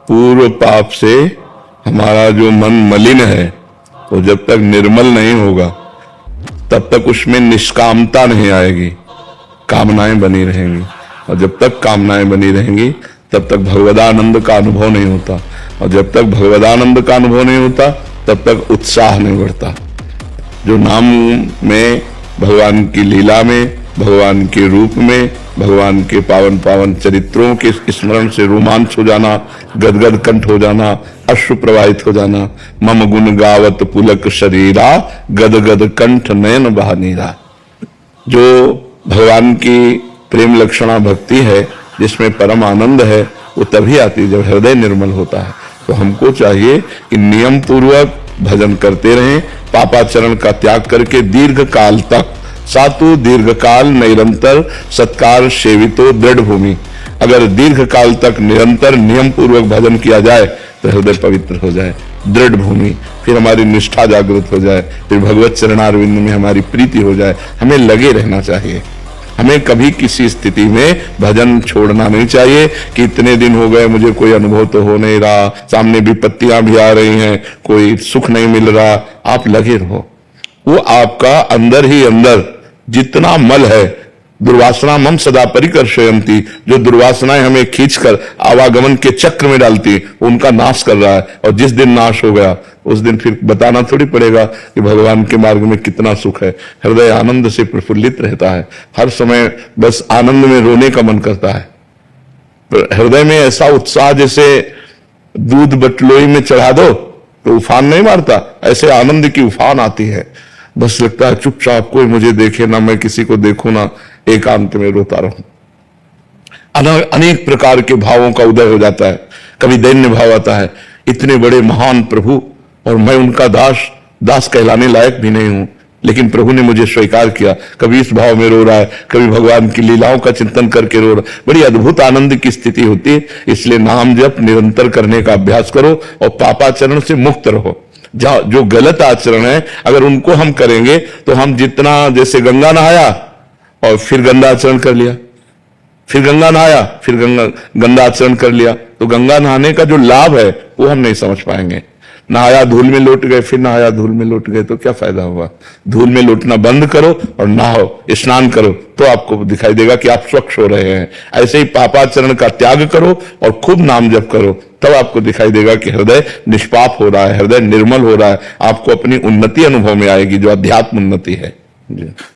पूर्व पाप से हमारा जो मन मलिन है वो जब तक निर्मल नहीं होगा तब तक उसमें निष्कामता नहीं आएगी, कामनाएं बनी रहेंगी। और जब तक कामनाएं बनी रहेंगी तब तक भगवदानंद का अनुभव नहीं होता। और जब तक भगवदानंद का अनुभव नहीं होता तब तक उत्साह नहीं बढ़ता। जो नाम में, भगवान की लीला में, भगवान के रूप में, भगवान के पावन पावन चरित्रों के स्मरण से रोमांच हो जाना, गदगद कंठ हो जाना, अश्रु प्रवाहित हो जाना, मम गुण गावत पुलक शरीरा, गदगद कंठ नयन बहानीरा। जो भगवान की प्रेम लक्षणा भक्ति है, जिसमें परम आनंद है, वो तभी आती है जब हृदय निर्मल होता है। तो हमको चाहिए कि नियम पूर्वक भजन करते रहें, पापाचरण का त्याग करके दीर्घ काल तक, सातु दीर्घ काल निरंतर सत्कार सेवितो दृढ़ भूमि। अगर दीर्घ काल तक निरंतर नियम पूर्वक भजन किया जाए तो हृदय पवित्र हो जाए, दृढ़ भूमि, फिर हमारी निष्ठा जागृत हो जाए, फिर भगवत चरणारविंद में हमारी प्रीति हो जाए। हमें लगे रहना चाहिए। हमें कभी किसी स्थिति में भजन छोड़ना नहीं चाहिए कि इतने दिन हो गए मुझे कोई अनुभव तो हो नहीं रहा, सामने विपत्तियां भी आ रही हैं, कोई सुख नहीं मिल रहा। आप लगे रहो। वो आपका अंदर ही अंदर जितना मल है, दुर्वासना मम सदा परिकर्षयन्ति, जो दुर्वासनाएं हमें खींचकर आवागमन के चक्र में डालती, उनका नाश कर रहा है। और जिस दिन नाश हो गया उस दिन फिर बताना थोड़ी पड़ेगा कि भगवान के मार्ग में कितना सुख है। हृदय आनंद से प्रफुल्लित रहता है, हर समय बस आनंद में रोने का मन करता है। हृदय में ऐसा उत्साह जैसे दूध बटलोई में चढ़ा दो तो उफान नहीं मारता, ऐसे आनंद की उफान आती है। बस लगता है चुपचाप कोई मुझे देखे ना, मैं किसी को देखूं ना, एकांत में रोता रहूं। अनेक प्रकार के भावों का उदय हो जाता है। कभी दैन्य भाव आता है, इतने बड़े महान प्रभु और मैं उनका दास कहलाने लायक भी नहीं हूं, लेकिन प्रभु ने मुझे स्वीकार किया। कभी इस भाव में रो रहा है, कभी भगवान की लीलाओं का चिंतन करके रो रहा है। बड़ी अद्भुत आनंद की स्थिति होती है। इसलिए नाम जप निरंतर करने का अभ्यास करो और पापाचरण से मुक्त रहो। जो गलत आचरण है अगर उनको हम करेंगे तो हम जितना, जैसे गंगा नहाया और फिर गंदा आचरण कर लिया, फिर गंगा नहाया फिर गंदा आचरण कर लिया, तो गंगा नहाने का जो लाभ है वो हम नहीं समझ पाएंगे। नहाया धूल में लौट गए, फिर नहाया धूल में लौट गए, तो क्या फायदा हुआ। धूल में लौटना बंद करो और नहाओ, स्नान करो, तो आपको दिखाई देगा कि आप स्वच्छ हो रहे हैं। ऐसे ही पापाचरण का त्याग करो और खूब नाम जप करो, तब आपको दिखाई देगा कि हृदय निष्पाप हो रहा है, हृदय निर्मल हो रहा है। आपको अपनी उन्नति अनुभव में आएगी, जो अध्यात्म उन्नति है। जी।